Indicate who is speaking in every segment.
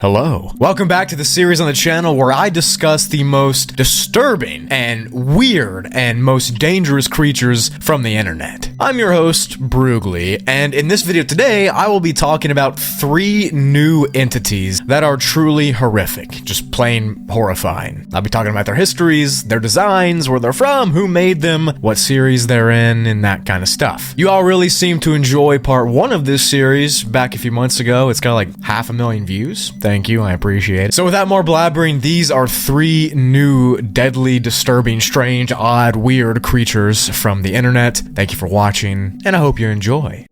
Speaker 1: Hello. Welcome back to the series on the channel where I discuss the most disturbing and weird and most dangerous creatures from the internet. I'm your host, Brugly, and in this video today, I will be talking about 3 new entities that are truly horrific, just plain horrifying. I'll be talking about their histories, their designs, where they're from, who made them, what series they're in, and that kind of stuff. You all really seem to enjoy part 1 of this series back a few months ago. It's got like 500,000 views. Thank you, I appreciate it. So without more blabbering, these are 3 new, deadly, disturbing, strange, odd, weird creatures from the internet. Thank you for watching, and I hope you enjoy.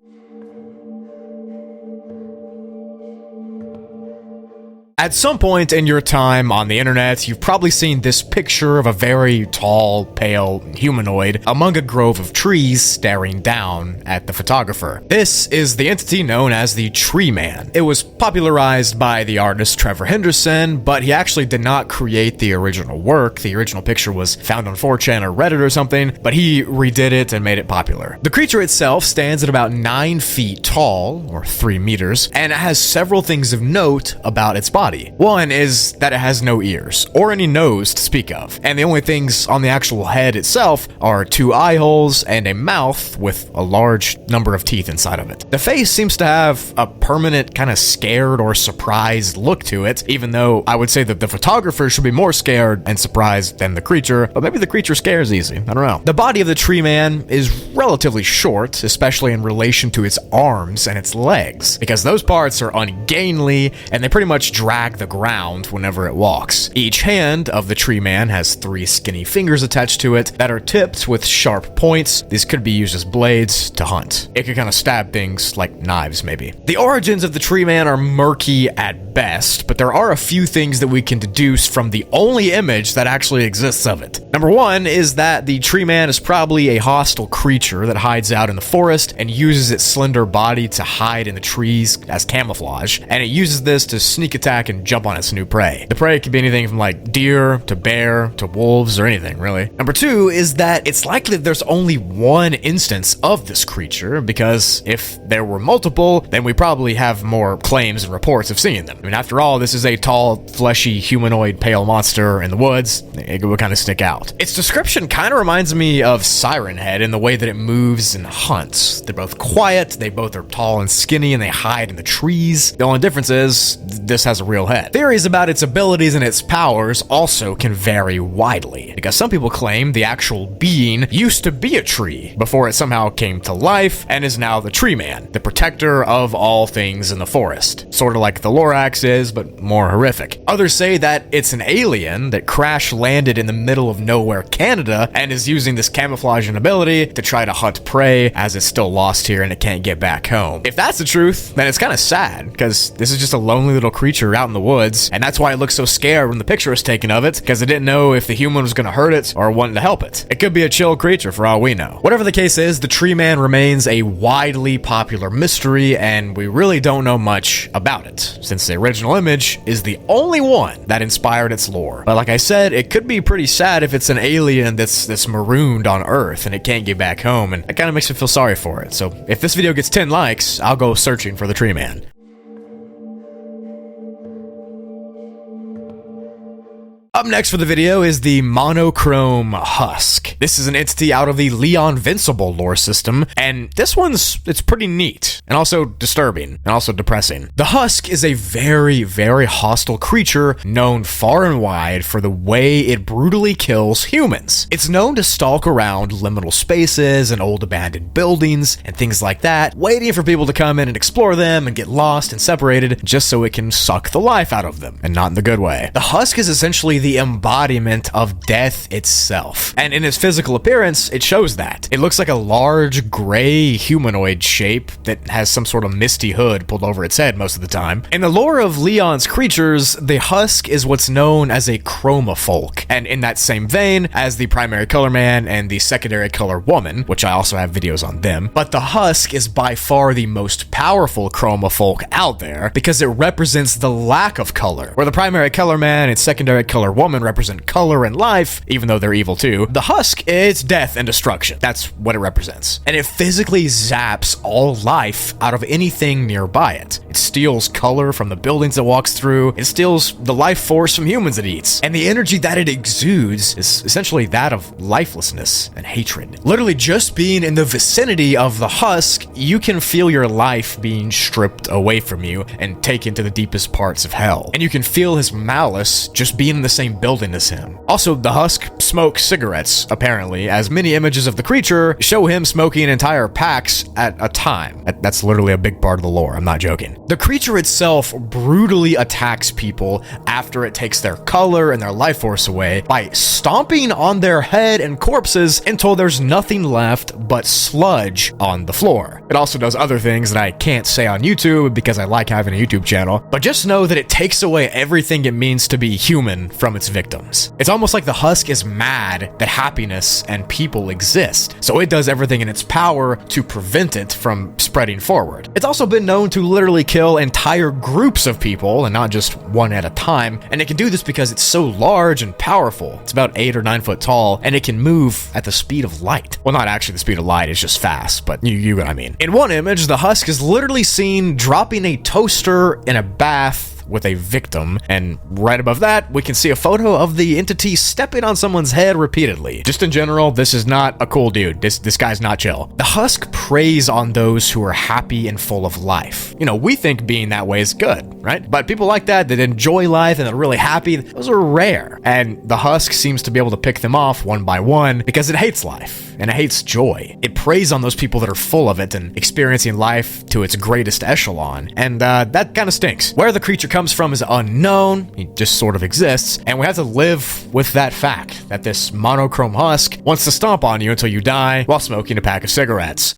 Speaker 1: At some point in your time on the internet, you've probably seen this picture of a very tall, pale humanoid among a grove of trees staring down at the photographer. This is the entity known as the Tree Man. It was popularized by the artist Trevor Henderson, but he actually did not create the original work. The original picture was found on 4chan or Reddit or something, but he redid it and made it popular. The creature itself stands at about 9 feet tall, or 3 meters, and it has several things of note about its body. One is that it has no ears, or any nose to speak of, and the only things on the actual head itself are 2 eye holes and a mouth with a large number of teeth inside of it. The face seems to have a permanent kind of scared or surprised look to it, even though I would say that the photographer should be more scared and surprised than the creature, but maybe the creature scares easy, I don't know. The body of the Tree Man is relatively short, especially in relation to its arms and its legs, because those parts are ungainly and they pretty much drag the ground whenever it walks. Each hand of the Tree Man has 3 skinny fingers attached to it that are tipped with sharp points. These could be used as blades to hunt. It could kind of stab things like knives, maybe. The origins of the Tree Man are murky at best, but there are a few things that we can deduce from the only image that actually exists of it. Number 1 is that the Tree Man is probably a hostile creature that hides out in the forest and uses its slender body to hide in the trees as camouflage, and it uses this to sneak attack and jump on its new prey. The prey could be anything from like deer to bear to wolves or anything really. Number 2 is that it's likely that there's only one instance of this creature, because if there were multiple, then we probably have more claims and reports of seeing them. I mean, after all, this is a tall, fleshy, humanoid, pale monster in the woods. It would kind of stick out. Its description kind of reminds me of Siren Head in the way that it moves and hunts. They're both quiet, they both are tall and skinny, and they hide in the trees. The only difference is this has a real head. Theories about its abilities and its powers also can vary widely, because some people claim the actual being used to be a tree before it somehow came to life and is now the Tree Man, the protector of all things in the forest. Sort of like the Lorax is, but more horrific. Others say that it's an alien that crash landed in the middle of nowhere, Canada, and is using this camouflaging ability to try to hunt prey as it's still lost here and it can't get back home. If that's the truth, then it's kind of sad, because this is just a lonely little creature out in the woods, and that's why it looks so scared when the picture was taken of it, because it didn't know if the human was going to hurt it or wanted to help it. It could be a chill creature for all we know. Whatever the case is, the Tree Man remains a widely popular mystery, and we really don't know much about it, since the original image is the only one that inspired its lore. But like I said, it could be pretty sad if it's an alien that's marooned on Earth and it can't get back home, and it kind of makes me feel sorry for it. So if this video gets 10 likes, I'll go searching for the Tree Man. Up next for the video is the Monochrome Husk. This is an entity out of the Leon Vincible lore system, and it's pretty neat, and also disturbing, and also depressing. The Husk is a very, very hostile creature known far and wide for the way it brutally kills humans. It's known to stalk around liminal spaces and old abandoned buildings and things like that, waiting for people to come in and explore them and get lost and separated just so it can suck the life out of them, and not in the good way. The Husk is essentially the embodiment of death itself, and in its physical appearance, it shows that. It looks like a large gray humanoid shape that has some sort of misty hood pulled over its head most of the time. In the lore of Leon's creatures, the Husk is what's known as a chromofolk, and in that same vein as the primary color man and the secondary color woman, which I also have videos on them. But the Husk is by far the most powerful chromofolk out there, because it represents the lack of color, where the primary color man and secondary color woman represent color and life, even though they're evil too. The husk, it's death and destruction. That's what it represents. And it physically zaps all life out of anything nearby it. It steals color from the buildings it walks through. It steals the life force from humans it eats. And the energy that it exudes is essentially that of lifelessness and hatred. Literally just being in the vicinity of the husk, you can feel your life being stripped away from you and taken to the deepest parts of hell. And you can feel his malice just being in the same building as him. Also, the husk smokes cigarettes, apparently, as many images of the creature show him smoking entire packs at a time. That's literally a big part of the lore, I'm not joking. The creature itself brutally attacks people after it takes their color and their life force away by stomping on their head and corpses until there's nothing left but sludge on the floor. It also does other things that I can't say on YouTube because I like having a YouTube channel, but just know that it takes away everything it means to be human from its victims. It's almost like the husk is mad that happiness and people exist, so it does everything in its power to prevent it from spreading forward. It's also been known to literally kill entire groups of people and not just one at a time, and it can do this because it's so large and powerful. It's about 8 or 9 foot tall, and it can move at the speed of light. Well, not actually the speed of light, it's just fast, but you get what I mean. In one image, the husk is literally seen dropping a toaster in a bath with a victim, and right above that, we can see a photo of the entity stepping on someone's head repeatedly. Just in general, this is not a cool dude. This guy's not chill. The husk preys on those who are happy and full of life. You know, we think being that way is good, right? But people like that enjoy life and are really happy, those are rare. And the husk seems to be able to pick them off one by one because it hates life and it hates joy. It preys on those people that are full of it and experiencing life to its greatest echelon. And that kind of stinks. Where the creature comes from is unknown. He just sort of exists, and we have to live with that fact that this monochrome husk wants to stomp on you until you die while smoking a pack of cigarettes.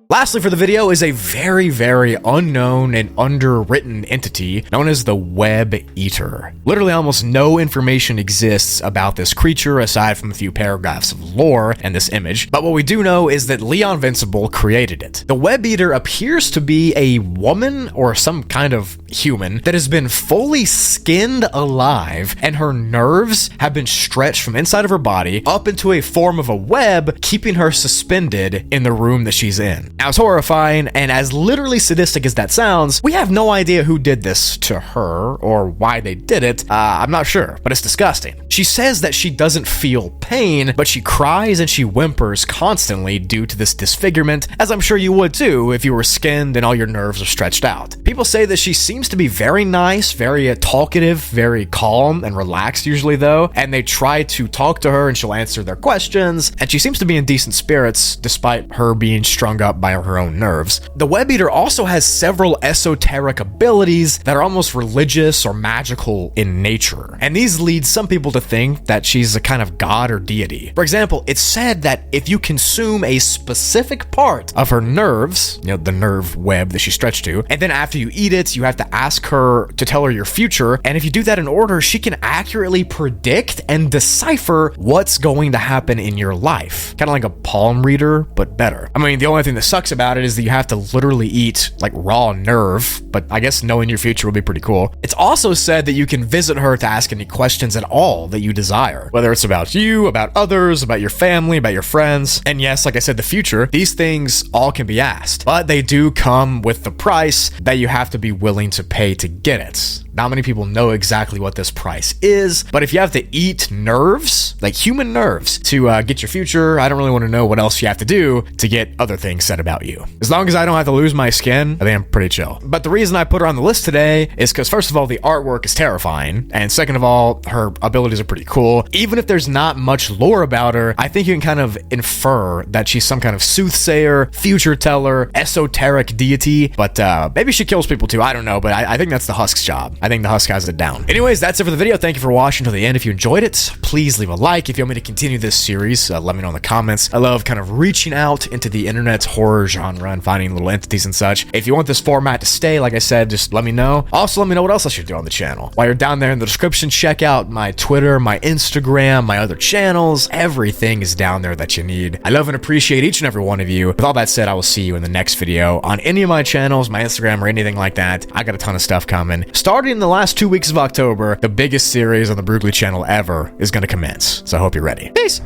Speaker 1: Lastly for the video is a very, very unknown and underwritten entity known as the Web Eater. Literally almost no information exists about this creature aside from a few paragraphs of lore and this image, but what we do know is that Leon Vincible created it. The Web Eater appears to be a woman or some kind of human that has been fully skinned alive, and her nerves have been stretched from inside of her body up into a form of a web, keeping her suspended in the room that she's in. Now, it's horrifying, and as literally sadistic as that sounds, we have no idea who did this to her or why they did it. I'm not sure, but it's disgusting. She says that she doesn't feel pain, but she cries and she whimpers constantly due to this disfigurement, as I'm sure you would too if you were skinned and all your nerves are stretched out. People say that she seems to be very nice, very talkative, very calm and relaxed usually though, and they try to talk to her and she'll answer their questions, and she seems to be in decent spirits despite her being strung up by her own nerves. The Web Eater also has several esoteric abilities that are almost religious or magical in nature, and these lead some people to think that she's a kind of god or deity. For example, it's said that if you consume a specific part of her nerves, you know, the nerve web that she's stretched to, and then after you eat it, you have to ask her to tell her your future, and if you do that in order, she can accurately predict and decipher what's going to happen in your life. Kind of like a palm reader, but better. I mean, the only thing that sucks about it is that you have to literally eat like raw nerve, but I guess knowing your future will be pretty cool. It's also said that you can visit her to ask any questions at all that you desire, whether it's about you, about others, about your family, about your friends. And yes, like I said, the future, these things all can be asked, but they do come with the price that you have to be willing to pay to get it. Not many people know exactly what this price is, but if you have to eat nerves, like human nerves, to get your future, I don't really want to know what else you have to do to get other things said about you. As long as I don't have to lose my skin, I think I'm pretty chill. But the reason I put her on the list today is because first of all, the artwork is terrifying, and second of all, her abilities are pretty cool. Even if there's not much lore about her, I think you can kind of infer that she's some kind of soothsayer, future teller, esoteric deity, but maybe she kills people too, I don't know, but I think that's the husk's job. I think the Husk has it down. Anyways, that's it for the video. Thank you for watching till the end. If you enjoyed it, please leave a like. If you want me to continue this series, let me know in the comments. I love kind of reaching out into the internet's horror genre and finding little entities and such. If you want this format to stay, like I said, just let me know. Also, let me know what else I should do on the channel. While you're down there in the description, check out my Twitter, my Instagram, my other channels. Everything is down there that you need. I love and appreciate each and every one of you. With all that said, I will see you in the next video on any of my channels, my Instagram, or anything like that. I got a ton of stuff coming. Starting in the last 2 weeks of October, the biggest series on the Brugly channel ever is going to commence. So I hope you're ready. Peace!